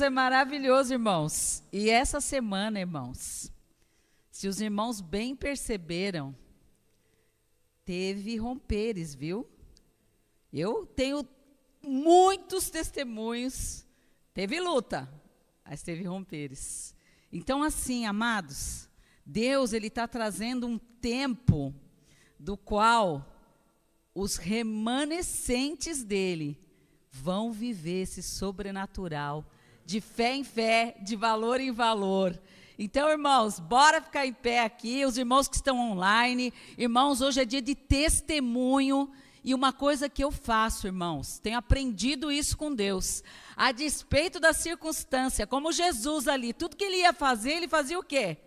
É maravilhoso, irmãos. E essa semana, irmãos, se os irmãos bem perceberam, teve romperes, viu? Eu tenho muitos testemunhos. Teve luta, mas teve romperes. Então, assim, amados, Deus, Ele está trazendo um tempo do qual os remanescentes dEle vão viver esse sobrenatural, de fé em fé, de valor em valor. Então, irmãos, bora ficar em pé aqui, os irmãos que estão online. Irmãos, hoje é dia de testemunho. E uma coisa que eu faço, irmãos, tenho aprendido isso com Deus. A despeito da circunstância, como Jesus ali, tudo que ele ia fazer, ele fazia o quê?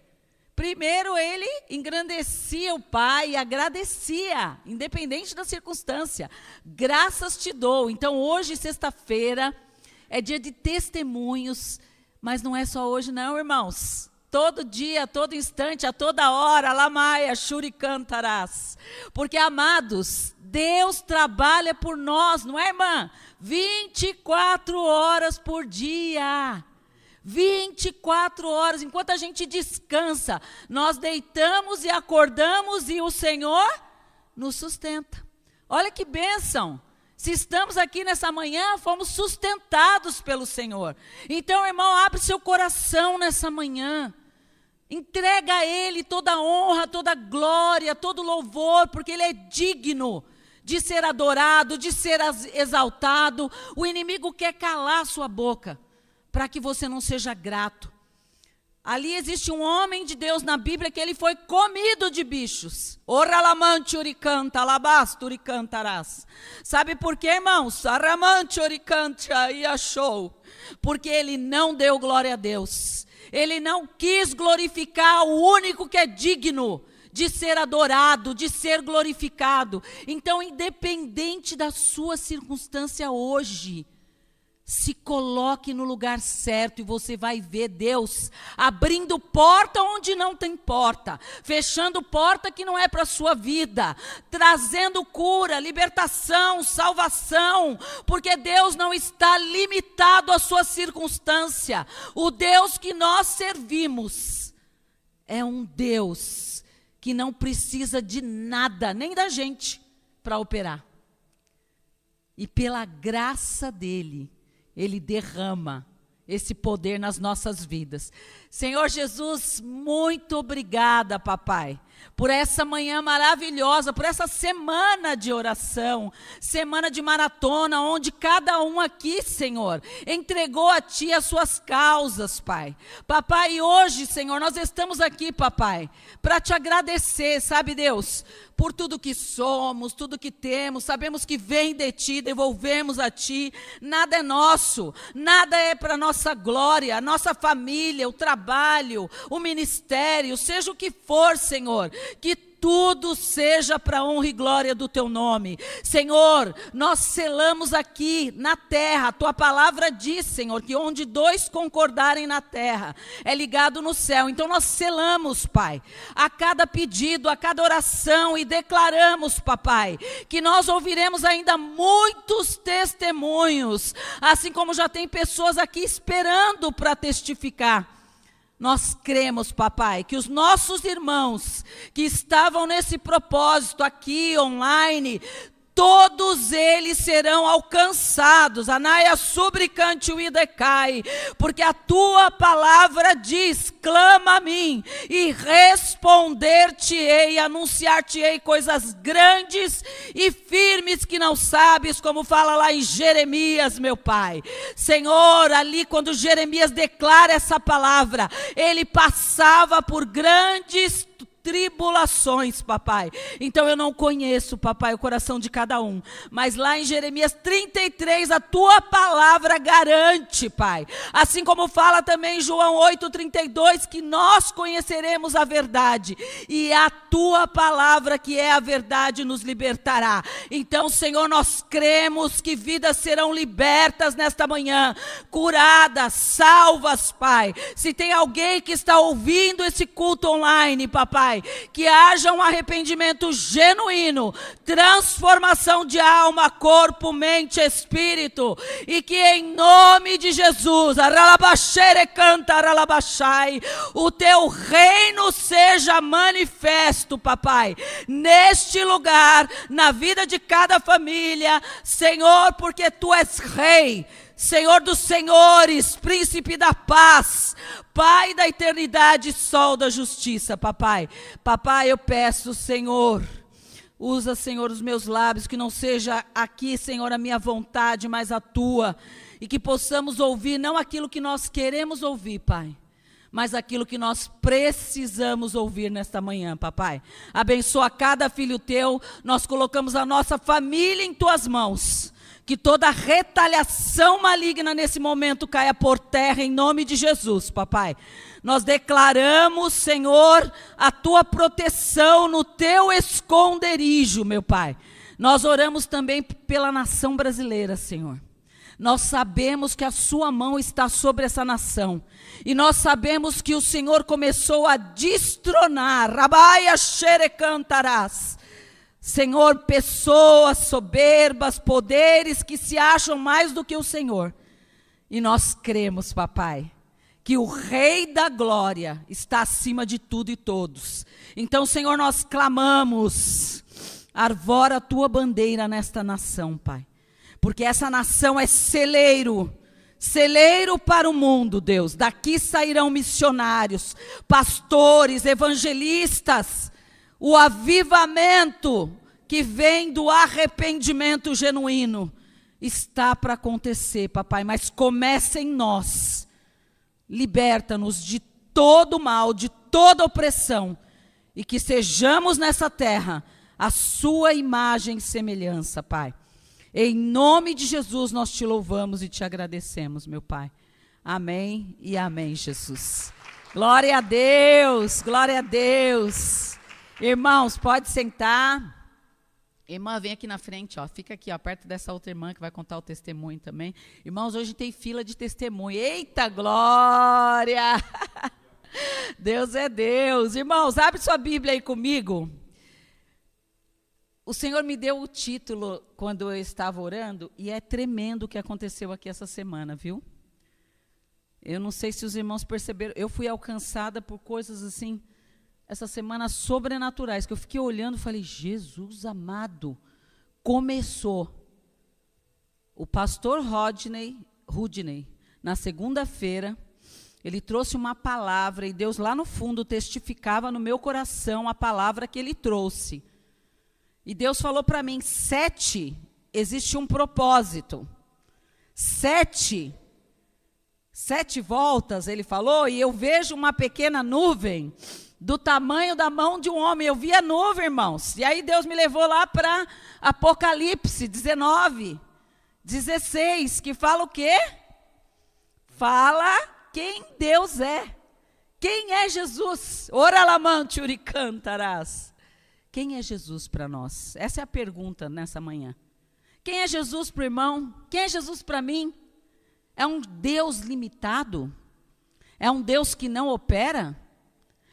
Primeiro ele engrandecia o Pai e agradecia, independente da circunstância. Graças te dou. Então, hoje, sexta-feira, é dia de testemunhos, mas não é só hoje não, irmãos. Todo dia, a todo instante, a toda hora, lamaia, shurikantarás. Porque, amados, Deus trabalha por nós, não é, irmã? 24 horas por dia. 24 horas, enquanto a gente descansa, nós deitamos e acordamos e o Senhor nos sustenta. Olha que bênção. Se estamos aqui nessa manhã, fomos sustentados pelo Senhor. Então, irmão, abre seu coração nessa manhã. Entrega a Ele toda a honra, toda a glória, todo o louvor, porque Ele é digno de ser adorado, de ser exaltado. O inimigo quer calar a sua boca, para que você não seja grato. Ali existe um homem de Deus na Bíblia que ele foi comido de bichos. Oralamante uricanta, alabasto uricantarás. Sabe por quê, irmãos? Aramante uricanta e achou. Porque ele não deu glória a Deus. Ele não quis glorificar o único que é digno de ser adorado, de ser glorificado. Então, independente da sua circunstância hoje, se coloque no lugar certo e você vai ver Deus abrindo porta onde não tem porta, fechando porta que não é para a sua vida, trazendo cura, libertação, salvação, porque Deus não está limitado à sua circunstância. O Deus que nós servimos é um Deus que não precisa de nada, nem da gente, para operar. E pela graça dEle, Ele derrama esse poder nas nossas vidas. Senhor Jesus, muito obrigada, papai, por essa manhã maravilhosa, por essa semana de oração, semana de maratona, onde cada um aqui, Senhor, entregou a Ti as suas causas, Pai. Papai, hoje, Senhor, nós estamos aqui, papai, para Te agradecer, sabe, Deus, por tudo que somos, tudo que temos, sabemos que vem de Ti, devolvemos a Ti, nada é nosso, nada é para nossa glória, a nossa família, o trabalho, o ministério, seja o que for, Senhor, que tudo seja para a honra e glória do Teu nome. Senhor, nós selamos aqui na terra, a Tua palavra diz, Senhor, que onde dois concordarem na terra, é ligado no céu. Então nós selamos, Pai, a cada pedido, a cada oração e declaramos, papai, que nós ouviremos ainda muitos testemunhos, assim como já tem pessoas aqui esperando para testificar. Nós cremos, papai, que os nossos irmãos que estavam nesse propósito aqui online, todos eles serão alcançados. Anaia subricante o idecai, porque a Tua palavra diz, clama a mim e responder-te-ei, anunciar-te-ei coisas grandes e firmes que não sabes, como fala lá em Jeremias, meu Pai. Senhor, ali quando Jeremias declara essa palavra, ele passava por grandes tribulações, papai. Então eu não conheço, papai, o coração de cada um, mas lá em Jeremias 33, a Tua palavra garante, pai, assim como fala também em João 8:32, que nós conheceremos a verdade, e a Tua palavra, que é a verdade, nos libertará. Então, Senhor, nós cremos que vidas serão libertas nesta manhã, curadas, salvas, pai. Se tem alguém que está ouvindo esse culto online, papai, Pai, que haja um arrependimento genuíno, transformação de alma, corpo, mente, espírito, e que em nome de Jesus, o teu reino seja manifesto, papai, neste lugar, na vida de cada família, Senhor, porque tu és rei, Senhor dos senhores, príncipe da paz, Pai da eternidade, sol da justiça, papai. Papai, eu peço, Senhor, usa, Senhor, os meus lábios, que não seja aqui, Senhor, a minha vontade, mas a tua, e que possamos ouvir não aquilo que nós queremos ouvir, Pai, mas aquilo que nós precisamos ouvir nesta manhã, papai. Abençoa cada filho teu, nós colocamos a nossa família em tuas mãos. Que toda retaliação maligna nesse momento caia por terra em nome de Jesus, papai. Nós declaramos, Senhor, a tua proteção no teu esconderijo, meu Pai. Nós oramos também pela nação brasileira, Senhor. Nós sabemos que a sua mão está sobre essa nação. E nós sabemos que o Senhor começou a destronar, Rabaia Xerecantarás, Senhor, pessoas soberbas, poderes que se acham mais do que o Senhor. E nós cremos, papai, que o Rei da Glória está acima de tudo e todos. Então, Senhor, nós clamamos, arvora a tua bandeira nesta nação, Pai. Porque essa nação é celeiro para o mundo, Deus. Daqui sairão missionários, pastores, evangelistas. O avivamento que vem do arrependimento genuíno está para acontecer, papai, mas começa em nós. Liberta-nos de todo mal, de toda opressão, e que sejamos nessa terra a sua imagem e semelhança, Pai. Em nome de Jesus nós te louvamos e te agradecemos, meu Pai. Amém e amém, Jesus. Glória a Deus, glória a Deus. Irmãos, pode sentar. Irmã, vem aqui na frente, ó. Fica aqui, ó, perto dessa outra irmã que vai contar o testemunho também. Irmãos, hoje tem fila de testemunho. Eita glória! Deus é Deus. Irmãos, abre sua Bíblia aí comigo. O Senhor me deu o título quando eu estava orando, e é tremendo o que aconteceu aqui essa semana, viu? Eu não sei se os irmãos perceberam, eu fui alcançada por coisas assim, essa semana sobrenaturais, que eu fiquei olhando e falei, Jesus amado, começou. O pastor Rudney, na segunda-feira, ele trouxe uma palavra, e Deus lá no fundo testificava no meu coração a palavra que ele trouxe. E Deus falou para mim, 7, existe um propósito. 7 voltas, ele falou, e eu vejo uma pequena nuvem, do tamanho da mão de um homem. Eu vi a nuvem, irmãos. E aí Deus me levou lá para Apocalipse 19, 16, que fala o quê? Fala quem Deus é. Quem é Jesus? Oralamante uricantarás. Quem é Jesus para nós? Essa é a pergunta nessa manhã. Quem é Jesus para o irmão? Quem é Jesus para mim? É um Deus limitado? É um Deus que não opera?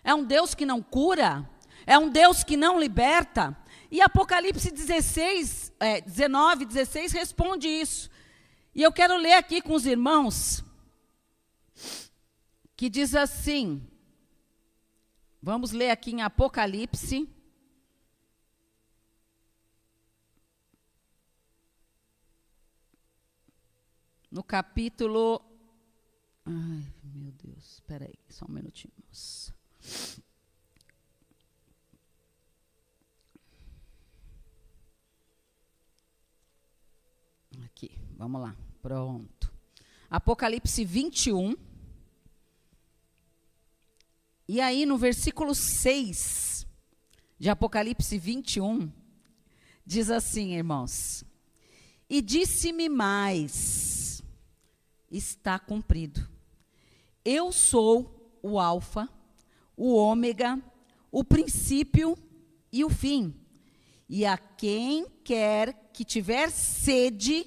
É um Deus que não cura? É um Deus que não liberta? E Apocalipse 19, 16 responde isso. E eu quero ler aqui com os irmãos, que diz assim, vamos ler aqui em Apocalipse, no capítulo, ai meu Deus, espera aí, só um minutinho, moça. Aqui, vamos lá, pronto. Apocalipse 21. E aí no versículo 6 de Apocalipse 21, diz assim, irmãos. E disse-me mais, está cumprido. Eu sou o Alfa, o Ômega, o princípio e o fim. E a quem quer que tiver sede,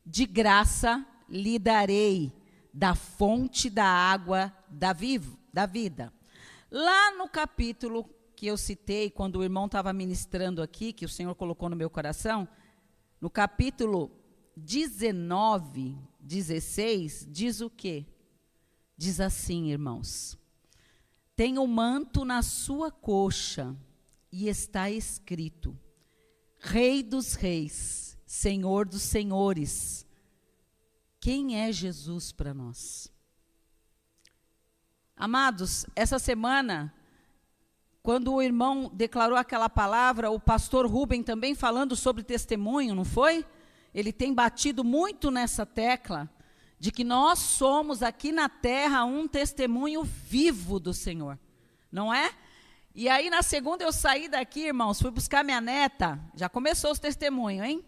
de graça lhe darei da fonte da água da vida. Lá no capítulo que eu citei quando o irmão estava ministrando aqui, que o Senhor colocou no meu coração, no capítulo 19, 16, diz o quê? Diz assim, irmãos: tem um manto na sua coxa e está escrito: Rei dos reis, Senhor dos senhores. Quem é Jesus para nós? Amados, essa semana, quando o irmão declarou aquela palavra, o pastor Rubem também falando sobre testemunho, não foi? Ele tem batido muito nessa tecla, de que nós somos aqui na terra um testemunho vivo do Senhor, não é? E aí na segunda eu saí daqui, irmãos, fui buscar minha neta, já começou os testemunhos, hein?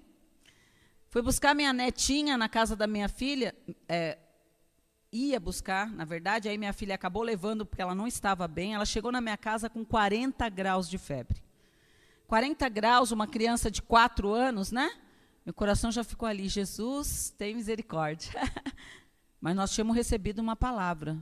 Fui buscar minha netinha na casa da minha filha, ia buscar, na verdade, aí minha filha acabou levando porque ela não estava bem, ela chegou na minha casa com 40 graus de febre. 40 graus, uma criança de 4 anos, né? Meu coração já ficou ali, Jesus, tem misericórdia. Mas nós tínhamos recebido uma palavra.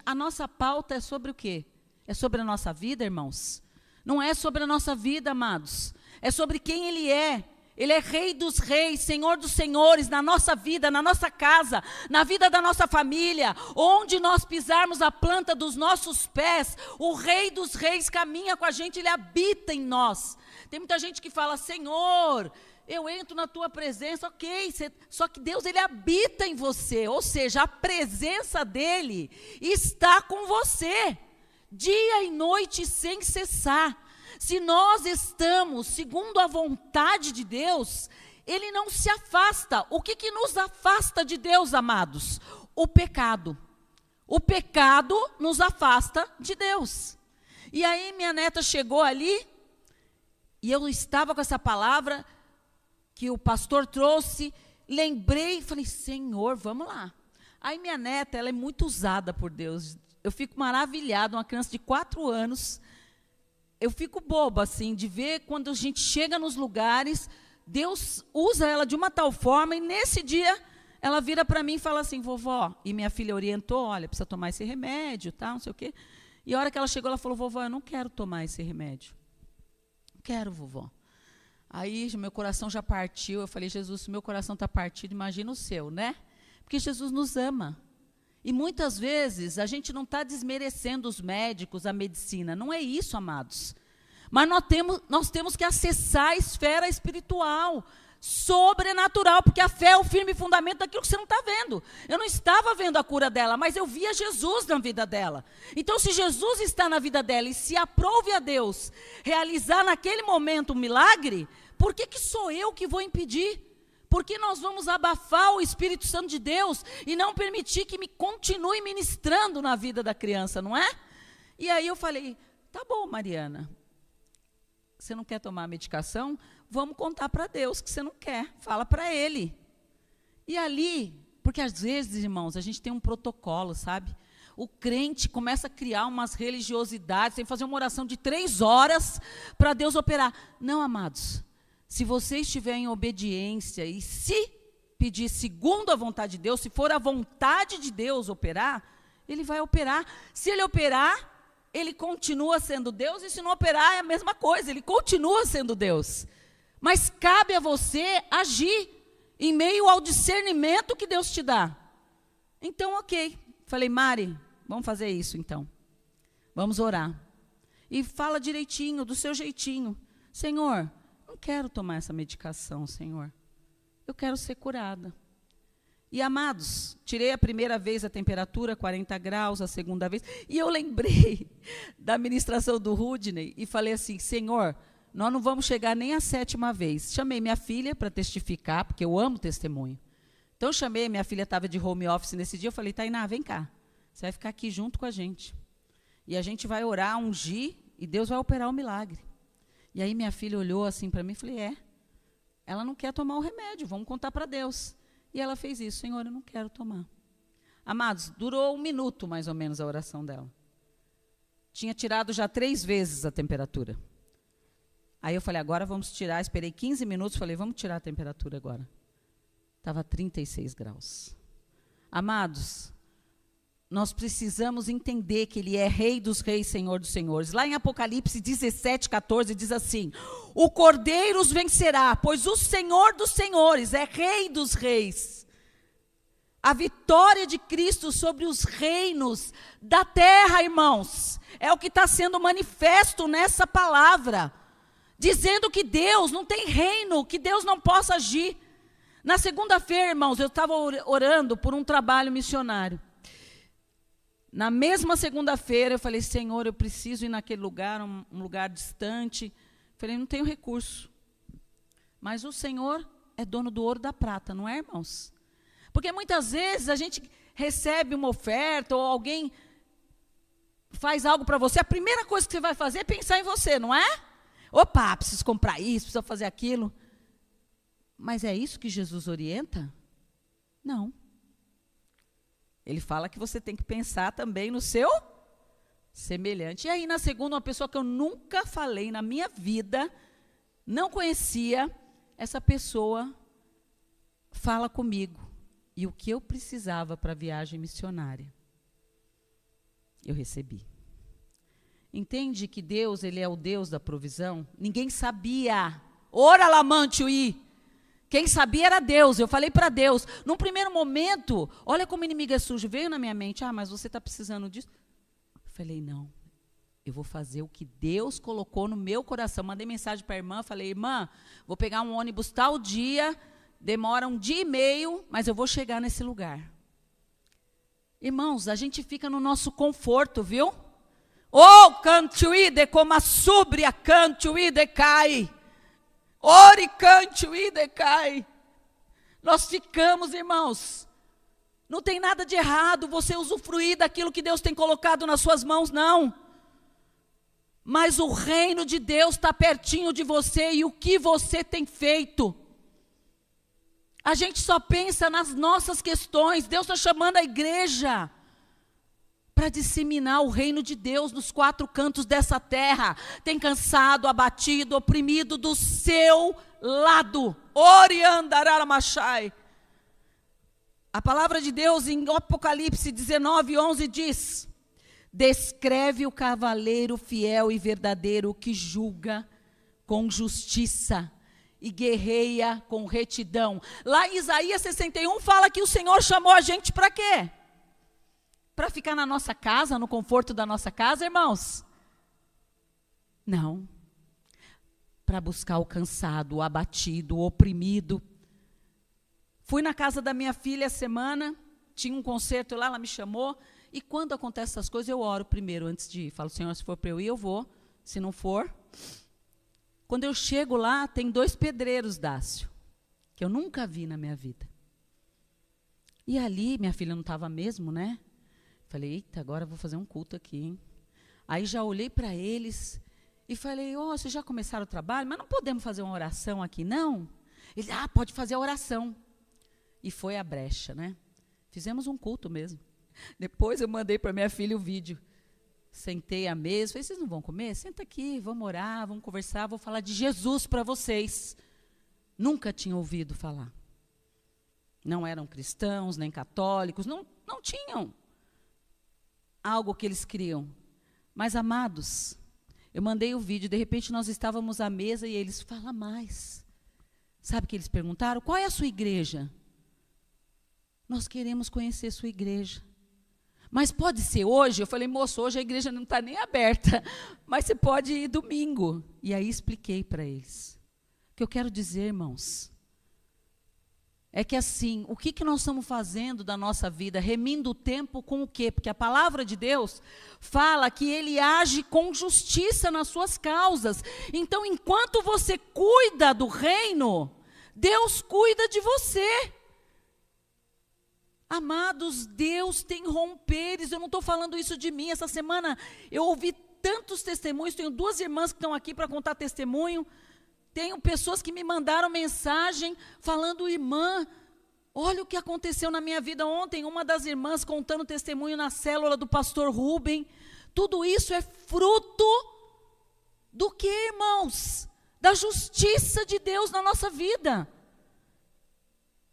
A nossa pauta é sobre o quê? É sobre a nossa vida, irmãos? Não é sobre a nossa vida, amados. É sobre quem Ele é. Ele é Rei dos reis, Senhor dos senhores, na nossa vida, na nossa casa, na vida da nossa família. Onde nós pisarmos a planta dos nossos pés, o Rei dos reis caminha com a gente, Ele habita em nós. Tem muita gente que fala, Senhor, eu entro na tua presença, ok, só que Deus, Ele habita em você, ou seja, a presença dEle está com você, dia e noite sem cessar. Se nós estamos segundo a vontade de Deus, Ele não se afasta. O que nos afasta de Deus, amados? O pecado. O pecado nos afasta de Deus. E aí minha neta chegou ali, e eu estava com essa palavra que o pastor trouxe, lembrei e falei, Senhor, vamos lá. Aí minha neta, ela é muito usada por Deus. Eu fico maravilhada, uma criança de 4 anos, eu fico boba, assim, de ver quando a gente chega nos lugares, Deus usa ela de uma tal forma, e nesse dia, ela vira para mim e fala assim, vovó, e minha filha orientou, olha, precisa tomar esse remédio, tá, não sei o quê. E a hora que ela chegou, ela falou, vovó, eu não quero tomar esse remédio. Não quero, vovó. Aí, meu coração já partiu, eu falei, Jesus, se meu coração está partido, imagina o seu, né? Porque Jesus nos ama. E muitas vezes a gente não está desmerecendo os médicos, a medicina. Não é isso, amados. Mas nós temos que acessar a esfera espiritual, sobrenatural, porque a fé é o firme fundamento daquilo que você não está vendo. Eu não estava vendo a cura dela, mas eu via Jesus na vida dela. Então, se Jesus está na vida dela e se aprove a Deus realizar naquele momento um milagre, por que sou eu que vou impedir? Por que nós vamos abafar o Espírito Santo de Deus e não permitir que me continue ministrando na vida da criança, não é? E aí eu falei, tá bom, Mariana, você não quer tomar a medicação? Vamos contar para Deus que você não quer, fala para Ele. E ali, porque às vezes, irmãos, a gente tem um protocolo, sabe? O crente começa a criar umas religiosidades, tem que fazer uma oração de 3 horas para Deus operar. Não, amados. Se você estiver em obediência e se pedir segundo a vontade de Deus, se for a vontade de Deus operar, Ele vai operar. Se Ele operar, Ele continua sendo Deus, e se não operar é a mesma coisa, Ele continua sendo Deus. Mas cabe a você agir em meio ao discernimento que Deus te dá. Então, ok. Falei, Mari, vamos fazer isso então. Vamos orar. E fala direitinho, do seu jeitinho. Senhor, não quero tomar essa medicação, Senhor. Eu quero ser curada. E, amados, tirei a primeira vez a temperatura, 40 graus, a segunda vez, e eu lembrei da ministração do Rudney e falei assim, Senhor, nós não vamos chegar nem a 7ª vez. Chamei minha filha para testificar, porque eu amo testemunho. Então, chamei, minha filha estava de home office nesse dia, eu falei, Tainá, vem cá, você vai ficar aqui junto com a gente. E a gente vai orar, ungir, e Deus vai operar o milagre. E aí minha filha olhou assim para mim e falei, ela não quer tomar o remédio, vamos contar para Deus. E ela fez isso, Senhor, eu não quero tomar. Amados, durou 1 minuto mais ou menos a oração dela. Tinha tirado já 3 vezes a temperatura. Aí eu falei, agora vamos tirar, esperei 15 minutos, falei, vamos tirar a temperatura agora. Estava 36 graus. Amados, nós precisamos entender que Ele é Rei dos Reis, Senhor dos Senhores. Lá em Apocalipse 17:14 diz assim: o Cordeiro os vencerá, pois o Senhor dos Senhores é Rei dos Reis. A vitória de Cristo sobre os reinos da terra, irmãos, é o que está sendo manifesto nessa palavra, dizendo que Deus não tem reino, que Deus não possa agir. Na segunda-feira, irmãos, eu estava orando por um trabalho missionário. Na mesma segunda-feira, eu falei: Senhor, eu preciso ir naquele lugar, um lugar distante. Falei: não tenho recurso. Mas o Senhor é dono do ouro e da prata, não é, irmãos? Porque muitas vezes a gente recebe uma oferta ou alguém faz algo para você, a primeira coisa que você vai fazer é pensar em você, não é? Opa, preciso comprar isso, preciso fazer aquilo. Mas é isso que Jesus orienta? Não. Ele fala que você tem que pensar também no seu semelhante. E aí, na segunda, uma pessoa que eu nunca falei na minha vida, não conhecia, essa pessoa fala comigo. E o que eu precisava para a viagem missionária, eu recebi. Entende que Deus, Ele é o Deus da provisão? Ninguém sabia. Ora lamante o i. Quem sabia era Deus. Eu falei para Deus. Num primeiro momento, olha como o inimigo é sujo. Veio na minha mente: ah, mas você está precisando disso. Eu falei: não. Eu vou fazer o que Deus colocou no meu coração. Mandei mensagem para a irmã. Falei: irmã, vou pegar um ônibus tal dia. Demora 1 dia e meio, mas eu vou chegar nesse lugar. Irmãos, a gente fica no nosso conforto, viu? Oh, cantuide como a súbria cantuide cai. Ore cantuide cai. Nós ficamos, irmãos. Não tem nada de errado você usufruir daquilo que Deus tem colocado nas suas mãos, não. Mas o reino de Deus está pertinho de você e o que você tem feito? A gente só pensa nas nossas questões. Deus está chamando a igreja para disseminar o reino de Deus nos 4 cantos dessa terra. Tem cansado, abatido, oprimido do seu lado. Oriandaramachai. A palavra de Deus em Apocalipse 19:11 diz: descreve o cavaleiro fiel e verdadeiro que julga com justiça e guerreia com retidão. Lá em Isaías 61 fala que o Senhor chamou a gente para quê? Para ficar na nossa casa, no conforto da nossa casa, irmãos? Não. Para buscar o cansado, o abatido, o oprimido. Fui na casa da minha filha essa semana, tinha um concerto lá, ela me chamou, e quando acontecem essas coisas, eu oro primeiro antes de ir. Falo: Senhor, se for para eu ir, eu vou. Se não for... Quando eu chego lá, tem 2 pedreiros, Dácio, que eu nunca vi na minha vida. E ali, minha filha não estava mesmo, né? Falei: eita, agora eu vou fazer um culto aqui, hein? Aí já olhei para eles e falei: ó, vocês já começaram o trabalho, mas não podemos fazer uma oração aqui, não? Ele: ah, pode fazer a oração. E foi a brecha, né? Fizemos um culto mesmo. Depois eu mandei para minha filha o vídeo. Sentei à mesa, falei: vocês não vão comer? Senta aqui, vamos orar, vamos conversar, vou falar de Jesus para vocês. Nunca tinham ouvido falar. Não eram cristãos, nem católicos, não tinham algo que eles criam. Mas, amados, eu mandei o vídeo, de repente nós estávamos à mesa e eles: fala mais. Sabe o que eles perguntaram? Qual é a sua igreja? Nós queremos conhecer sua igreja. Mas pode ser hoje? Eu falei: moço, hoje a igreja não está nem aberta, mas você pode ir domingo. E aí expliquei para eles. O que eu quero dizer, irmãos, é que assim, o que nós estamos fazendo da nossa vida? Remindo o tempo com o quê? Porque a palavra de Deus fala que Ele age com justiça nas suas causas. Então, enquanto você cuida do reino, Deus cuida de você. Amados, Deus tem romperes. Eu não estou falando isso de mim. Essa semana eu ouvi tantos testemunhos. Tenho 2 irmãs que estão aqui para contar testemunho. Tenho pessoas que me mandaram mensagem falando: irmã, olha o que aconteceu na minha vida ontem. Uma das irmãs contando testemunho na célula do pastor Rubem. Tudo isso é fruto do que, irmãos? Da justiça de Deus na nossa vida.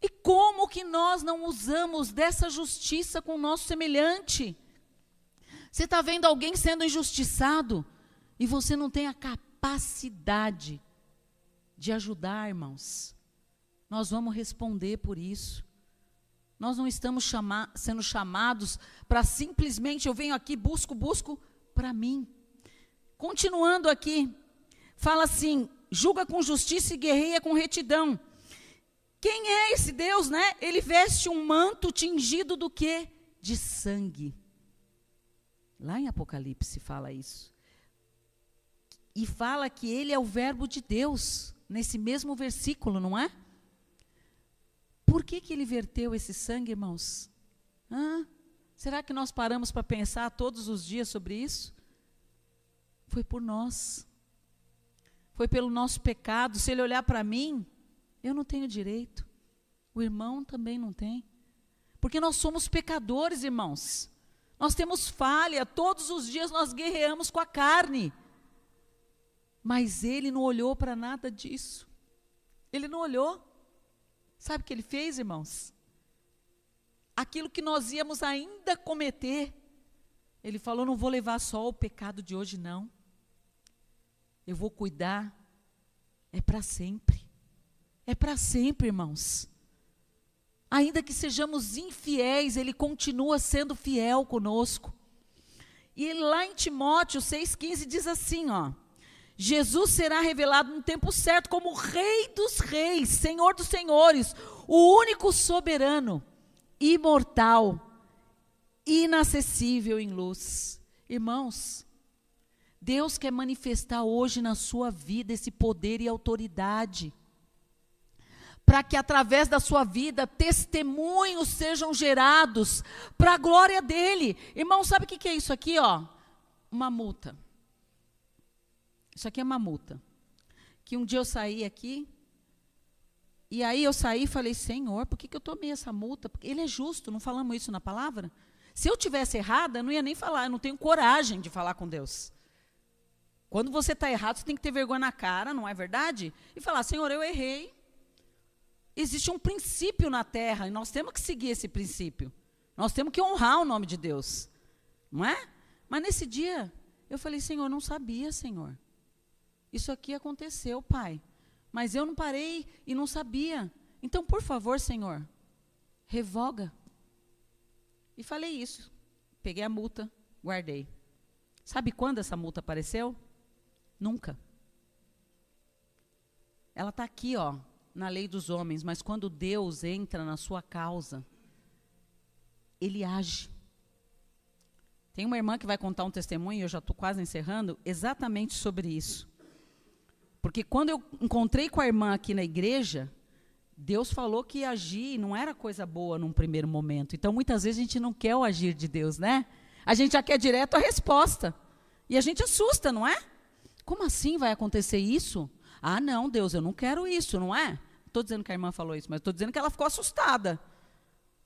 E como que nós não usamos dessa justiça com o nosso semelhante? Você está vendo alguém sendo injustiçado e você não tem a capacidade de ajudar, irmãos. Nós vamos responder por isso. Nós não estamos sendo chamados para simplesmente, eu venho aqui, busco para mim. Continuando aqui, fala assim, julga com justiça e guerreia com retidão. Quem é esse Deus, né? Ele veste um manto tingido do quê? De sangue. Lá em Apocalipse fala isso. E fala que ele é o verbo de Deus, nesse mesmo versículo, não é? Por que ele verteu esse sangue, irmãos? Será que nós paramos para pensar todos os dias sobre isso? Foi por nós. Foi pelo nosso pecado. Se ele olhar para mim, eu não tenho direito. O irmão também não tem. Porque nós somos pecadores, irmãos. Nós temos falha. Todos os dias nós guerreamos com a carne. Mas ele não olhou para nada disso. Ele não olhou. Sabe o que ele fez, irmãos? Aquilo que nós íamos ainda cometer. Ele falou, não vou levar só o pecado de hoje, não. Eu vou cuidar. É para sempre. É para sempre, irmãos. Ainda que sejamos infiéis, ele continua sendo fiel conosco. E lá em Timóteo 6,15 diz assim, ó. Jesus será revelado no tempo certo como Rei dos Reis, Senhor dos Senhores, o único soberano, imortal, inacessível em luz. Irmãos, Deus quer manifestar hoje na sua vida esse poder e autoridade, para que através da sua vida testemunhos sejam gerados para a glória dele. Irmão, sabe o que é isso aqui, ó? Uma multa. Isso aqui é uma multa. Que um dia eu saí aqui, e aí eu saí e falei, Senhor, por que eu tomei essa multa? Porque ele é justo, não falamos isso na palavra? Se eu tivesse errada, eu não ia nem falar, eu não tenho coragem de falar com Deus. Quando você está errado, você tem que ter vergonha na cara, não é verdade? E falar, Senhor, eu errei. Existe um princípio na terra, e nós temos que seguir esse princípio. Nós temos que honrar o nome de Deus. Não é? Mas nesse dia, eu falei, Senhor, não sabia, Senhor. Isso aqui aconteceu, Pai. Mas eu não parei e não sabia. Então, por favor, Senhor, revoga. E falei isso. Peguei a multa, guardei. Sabe quando essa multa apareceu? Nunca. Ela está aqui, ó, na lei dos homens, mas quando Deus entra na sua causa, ele age. Tem uma irmã que vai contar um testemunho, eu já estou quase encerrando, exatamente sobre isso. Porque quando eu encontrei com a irmã aqui na igreja, Deus falou que agir não era coisa boa num primeiro momento. Então, muitas vezes a gente não quer o agir de Deus, né? A gente já quer direto a resposta. E a gente assusta, não é? Como assim vai acontecer isso? Ah, não, Deus, eu não quero isso, não é? Não estou dizendo que a irmã falou isso, mas estou dizendo que ela ficou assustada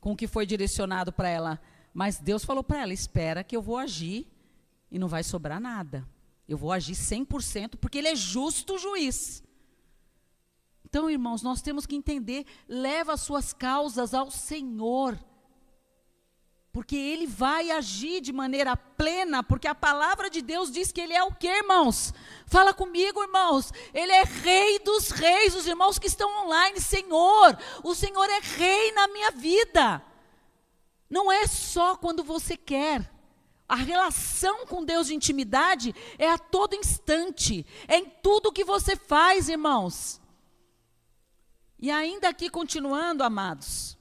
com o que foi direcionado para ela. Mas Deus falou para ela, espera que eu vou agir e não vai sobrar nada. Eu vou agir 100%, porque ele é justo juiz. Então, irmãos, nós temos que entender, leva as suas causas ao Senhor. Porque ele vai agir de maneira plena, porque a palavra de Deus diz que ele é o quê, irmãos? Fala comigo, irmãos. Ele é Rei dos Reis, os irmãos que estão online, Senhor. O Senhor é Rei na minha vida. Não é só quando você quer. A relação com Deus de intimidade é a todo instante. É em tudo que você faz, irmãos. E ainda aqui continuando, amados.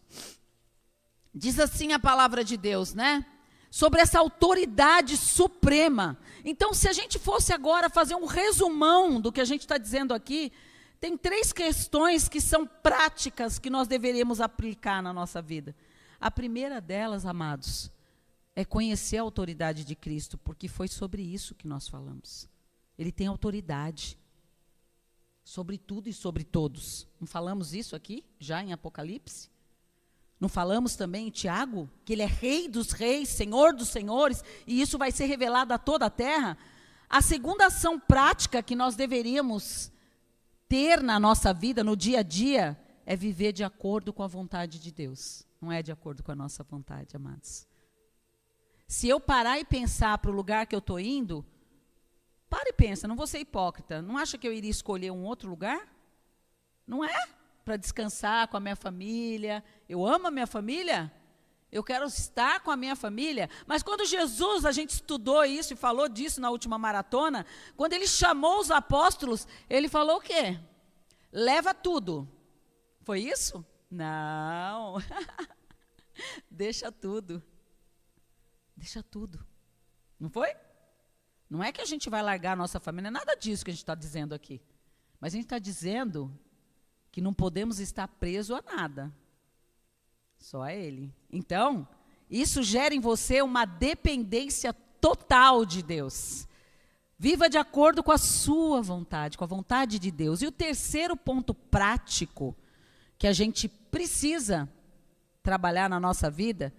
Diz assim a palavra de Deus, né? Sobre essa autoridade suprema. Então, se a gente fosse agora fazer um resumão do que a gente está dizendo aqui, tem 3 questões que são práticas que nós deveríamos aplicar na nossa vida. A primeira delas, amados, é conhecer a autoridade de Cristo, porque foi sobre isso que nós falamos. Ele tem autoridade sobre tudo e sobre todos. Não falamos isso aqui, já em Apocalipse? Não falamos também em Tiago, que ele é Rei dos Reis, Senhor dos Senhores, e isso vai ser revelado a toda a terra? A segunda ação prática que nós deveríamos ter na nossa vida, no dia a dia, é viver de acordo com a vontade de Deus. Não é de acordo com a nossa vontade, amados. Se eu parar e pensar para o lugar que eu estou indo, para e pensa, não vou ser hipócrita. Não acha que eu iria escolher um outro lugar? Não é? Para descansar com a minha família. Eu amo a minha família. Eu quero estar com a minha família. Mas quando Jesus, a gente estudou isso e falou disso na última maratona, quando ele chamou os apóstolos, ele falou o quê? Leva tudo. Foi isso? Não. Deixa tudo. Deixa tudo. Não foi? Não é que a gente vai largar a nossa família, não é nada disso que a gente está dizendo aqui. Mas a gente está dizendo que não podemos estar preso a nada. Só a Ele. Então, isso gera em você uma dependência total de Deus. Viva de acordo com a sua vontade, com a vontade de Deus. E o terceiro ponto prático que a gente precisa trabalhar na nossa vida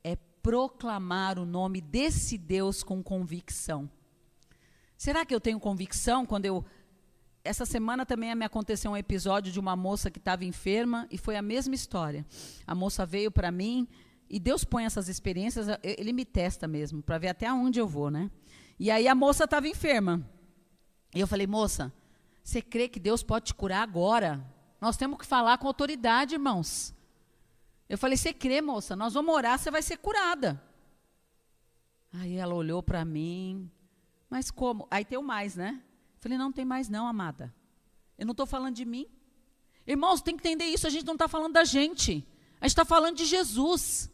é proclamar o nome desse Deus com convicção. Será que eu tenho convicção quando eu... Essa semana também me aconteceu um episódio de uma moça que estava enferma e foi a mesma história. A moça veio para mim e Deus põe essas experiências, Ele me testa mesmo, para ver até onde eu vou, né? E aí a moça estava enferma. E eu falei, moça, você crê que Deus pode te curar agora? Nós temos que falar com autoridade, irmãos. Eu falei, você crê, moça? Nós vamos orar, você vai ser curada. Aí ela olhou para mim, mas como? Aí tem o mais, né? Falei, não tem mais não, amada. Eu não estou falando de mim. Irmãos, tem que entender isso, a gente não está falando da gente. A gente está falando de Jesus.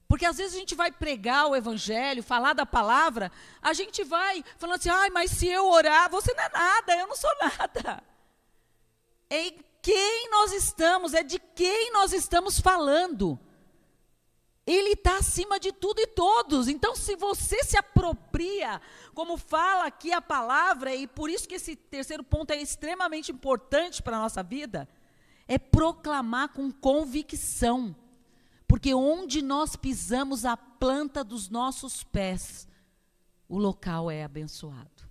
Porque às vezes a gente vai pregar o evangelho, falar da palavra, a gente vai falando assim, ai, mas se eu orar, você não é nada, eu não sou nada. É em quem nós estamos, é de quem nós estamos falando. Ele está acima de tudo e todos. Então, se você se apropria, como fala aqui a palavra, e por isso que esse terceiro ponto é extremamente importante para a nossa vida, é proclamar com convicção. Porque onde nós pisamos a planta dos nossos pés, o local é abençoado.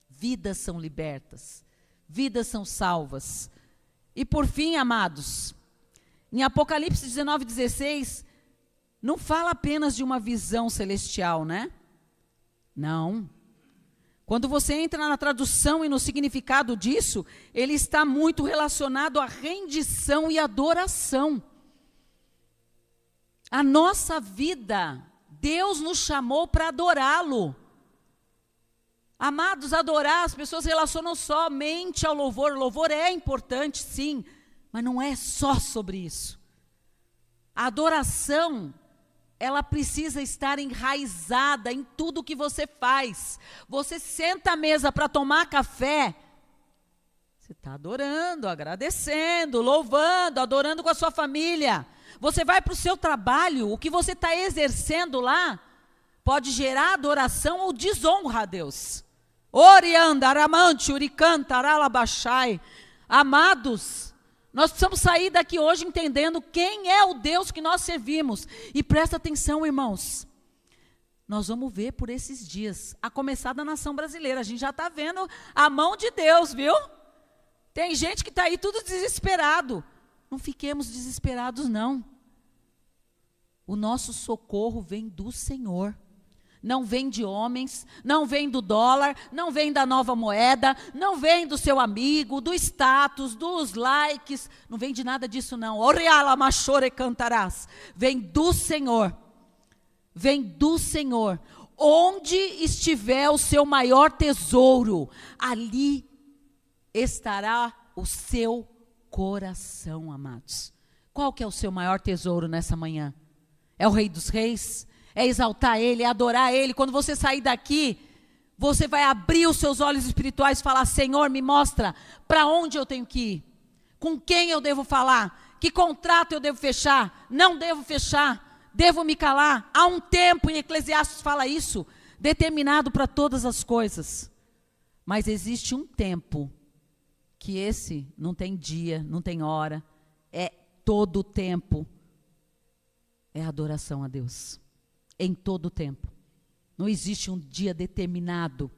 Vidas são libertas, vidas são salvas. E por fim, amados, em Apocalipse 19:16, não fala apenas de uma visão celestial, né? Não. Quando você entra na tradução e no significado disso, ele está muito relacionado à rendição e adoração. A nossa vida, Deus nos chamou para adorá-lo. Amados, adorar, as pessoas relacionam somente ao louvor. O louvor é importante, sim, mas não é só sobre isso. A adoração, ela precisa estar enraizada em tudo que você faz. Você senta à mesa para tomar café, você está adorando, agradecendo, louvando, adorando com a sua família. Você vai para o seu trabalho, o que você está exercendo lá, pode gerar adoração ou desonra a Deus. Orianda, aramante, uricanta, aralabachai. Amados, nós precisamos sair daqui hoje entendendo quem é o Deus que nós servimos. E presta atenção, irmãos. Nós vamos ver por esses dias, a começar da nação brasileira. A gente já está vendo a mão de Deus, viu? Tem gente que está aí tudo desesperado. Não fiquemos desesperados, não. O nosso socorro vem do Senhor. Não vem de homens, não vem do dólar, não vem da nova moeda, não vem do seu amigo, do status, dos likes, não vem de nada disso não. Oreala machore cantarás. Vem do Senhor. Vem do Senhor. Onde estiver o seu maior tesouro, ali estará o seu coração, amados. Qual que é o seu maior tesouro nessa manhã? É o Rei dos Reis? É exaltar Ele, é adorar Ele. Quando você sair daqui, você vai abrir os seus olhos espirituais e falar, Senhor, me mostra para onde eu tenho que ir. Com quem eu devo falar? Que contrato eu devo fechar? Não devo fechar? Devo me calar? Há um tempo, em Eclesiastes fala isso, determinado para todas as coisas. Mas existe um tempo, que esse não tem dia, não tem hora, é todo o tempo. É adoração a Deus. Em todo o tempo. Não existe um dia determinado.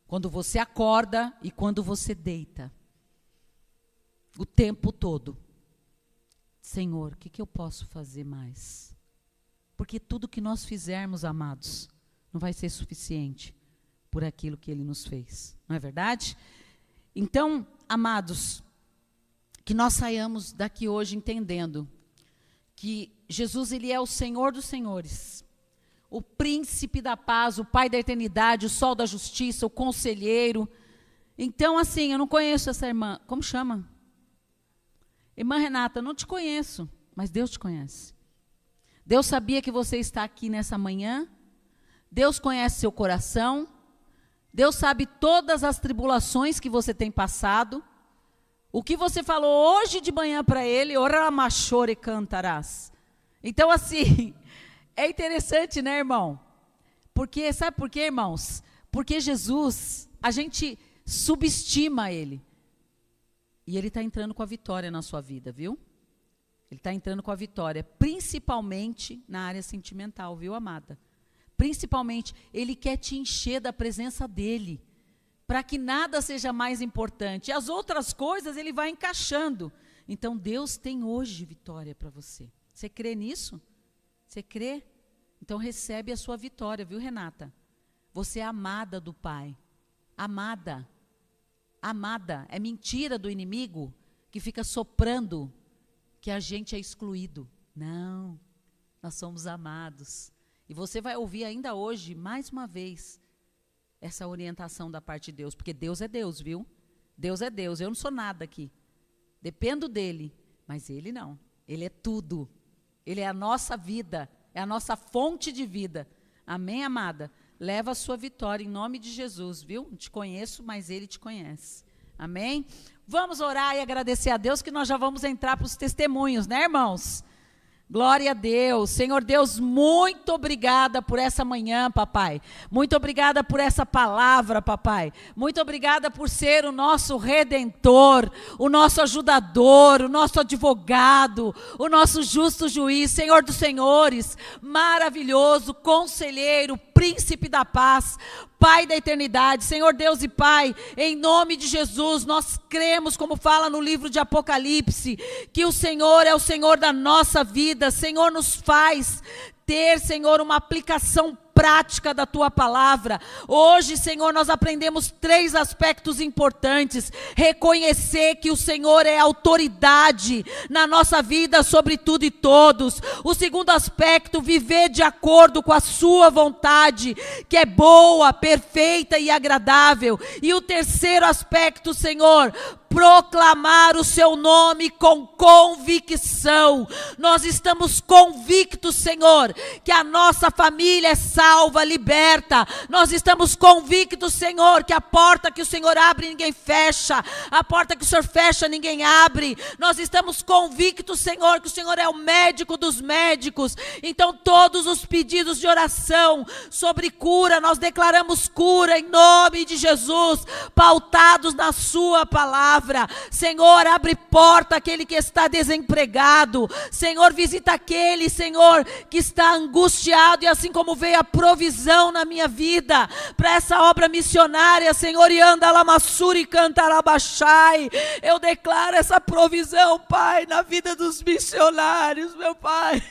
Quando você acorda e quando você deita. o tempo todo. Senhor, o que eu posso fazer mais? Porque tudo que nós fizermos, amados, não vai ser suficiente por aquilo que Ele nos fez. Não é verdade? Então, amados, que nós saiamos daqui hoje entendendo que Jesus, Ele é o Senhor dos senhores, o príncipe da paz, o Pai da eternidade, o sol da justiça, o conselheiro. Então, assim, eu não conheço essa irmã. Como chama? Irmã Renata, não te conheço, mas Deus te conhece. Deus sabia que você está aqui nessa manhã. Deus conhece seu coração. Deus sabe todas as tribulações que você tem passado. O que você falou hoje de manhã para Ele, ora machore cantarás. Então, assim, é interessante, né, irmão? Porque, sabe por quê, irmãos? Porque Jesus, a gente subestima Ele. E Ele está entrando com a vitória na sua vida, viu? Ele está entrando com a vitória, principalmente na área sentimental, viu, amada? Principalmente, Ele quer te encher da presença dEle, para que nada seja mais importante. E as outras coisas Ele vai encaixando. Então, Deus tem hoje vitória para você. Você crê nisso? Você crê? Então, recebe a sua vitória, viu, Renata? Você é amada do Pai. Amada. Amada. É mentira do inimigo que fica soprando que a gente é excluído. Não. Nós somos amados. E você vai ouvir ainda hoje, mais uma vez, essa orientação da parte de Deus. Porque Deus é Deus, viu? Deus é Deus. Eu não sou nada aqui. Dependo dEle. Mas Ele não. Ele é tudo. Ele é a nossa vida. É a nossa fonte de vida. Amém, amada? Leva a sua vitória em nome de Jesus, viu? Não te conheço, mas Ele te conhece. Amém? Vamos orar e agradecer a Deus que nós já vamos entrar para os testemunhos, né, irmãos? Glória a Deus. Senhor Deus, muito obrigada por essa manhã, papai. Muito obrigada por essa palavra, papai. Muito obrigada por ser o nosso redentor, o nosso ajudador, o nosso advogado, o nosso justo juiz, Senhor dos senhores, maravilhoso, conselheiro, príncipe da paz, Pai da eternidade, Senhor Deus e Pai, em nome de Jesus, nós cremos, como fala no livro de Apocalipse, que o Senhor é o Senhor da nossa vida. Senhor, nos faz ter, Senhor, uma aplicação prática da Tua palavra. Hoje, Senhor, nós aprendemos 3 aspectos importantes. Reconhecer que o Senhor é autoridade na nossa vida sobre tudo e todos. O segundo aspecto, viver de acordo com a Sua vontade, que é boa, perfeita e agradável. E o terceiro aspecto, Senhor, proclamar o Seu nome com convicção. Nós estamos convictos, Senhor, que a nossa família é salva, liberta. Nós estamos convictos, Senhor, que a porta que o Senhor abre, ninguém fecha. A porta que o Senhor fecha, ninguém abre. Nós estamos convictos, Senhor, que o Senhor é o médico dos médicos. Então, todos os pedidos de oração sobre cura, nós declaramos cura em nome de Jesus, pautados na Sua palavra. Senhor, abre porta àquele que está desempregado. Senhor, visita aquele, Senhor, que está angustiado. E assim como veio a provisão na minha vida para essa obra missionária, Senhor, e anda lamassuri cantarabachai, eu declaro essa provisão, Pai, na vida dos missionários, meu Pai,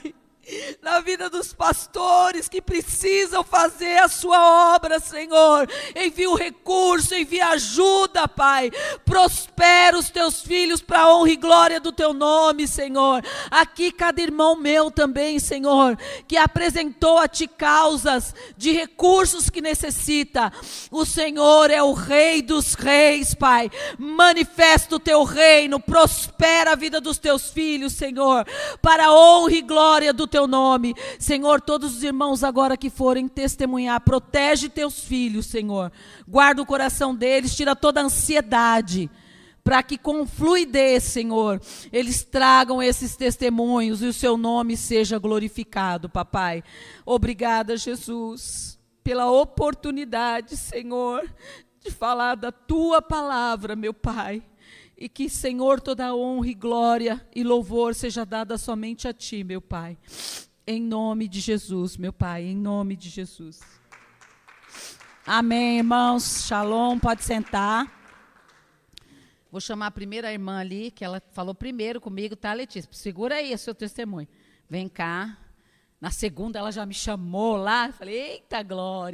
na vida dos pastores que precisam fazer a Sua obra, Senhor. Envia o recurso, envia ajuda, Pai. Prospera os Teus filhos para a honra e glória do Teu nome, Senhor. Aqui cada irmão meu também, Senhor, que apresentou a Ti causas de recursos que necessita. O Senhor é o Rei dos reis, Pai. Manifesta o Teu reino, prospera a vida dos Teus filhos, Senhor, para a honra e glória do Teu nome. Senhor, todos os irmãos agora que forem testemunhar, protege Teus filhos, Senhor. Guarda o coração deles, tira toda a ansiedade, para que com fluidez, Senhor, eles tragam esses testemunhos e o Seu nome seja glorificado, papai. Obrigada, Jesus, pela oportunidade, Senhor, de falar da Tua palavra, meu Pai. E que, Senhor, toda honra e glória e louvor seja dada somente a Ti, meu Pai. Em nome de Jesus, meu Pai, em nome de Jesus. Amém, irmãos. Shalom, pode sentar. Vou chamar a primeira irmã ali, que ela falou primeiro comigo, tá, Letícia? Segura aí o seu testemunho. Vem cá. Na segunda, ela já me chamou lá. Eu falei, eita, glória.